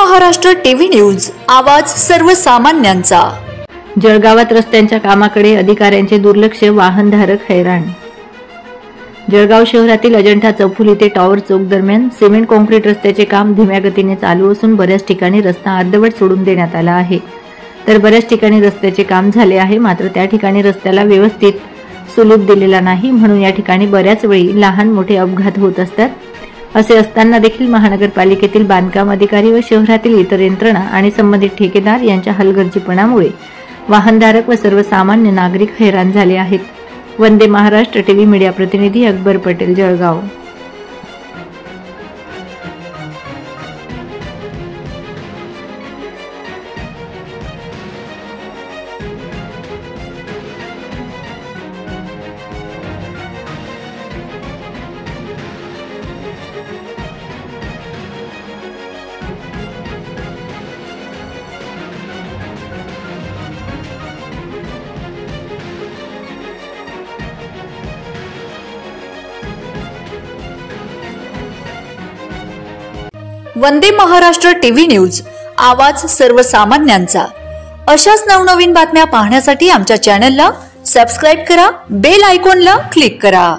Maharashtra TV news, आवाज सर्वसामान्यांचा। जळगावात रस्त्यांच्या कामाकडे अधिकाऱ्यांचे दुर्लक्ष, वाहनधारक हैराण। जळगाव शहरातील अजंठा चौफुली ते टॉवर चौक दरम्यान सिमेंट कॉन्क्रीट रस्त्याचे काम धीम्या गतीने चालू असून बऱ्याच ठिकाणी रस्ता अर्धवट सोडून देण्यात आला आहे, तर बऱ्याच ठिकाणी रस्त्याचे काम झाले आहे, मात्र त्या ठिकाणी रस्त्याला व्यवस्थित सुलूक दिलेला नाही, म्हणून या ठिकाणी बऱ्याच वेळी लहान मोठे अपघात होत असतात। असे असताना देखील महानगरपालिकेतील बांधकाम अधिकारी व शहरातील इतर यंत्रणा आणि संबंधित ठेकेदार यांच्या हलगर्जीपणामुळे वाहनधारक व सर्वसामान्य नागरिक हैराण झाले आहेत। वंदे महाराष्ट्र टीव्ही मीडिया प्रतिनिधी अकबर पटेल, जळगाव। वंदे महाराष्ट्र टीव्ही न्यूज, आवाज सर्वसामान्यांचा। अशाच नवनवीन बातम्या पाहण्यासाठी आमच्या चॅनलला सबस्क्राइब करा, बेल आयकॉनला क्लिक करा।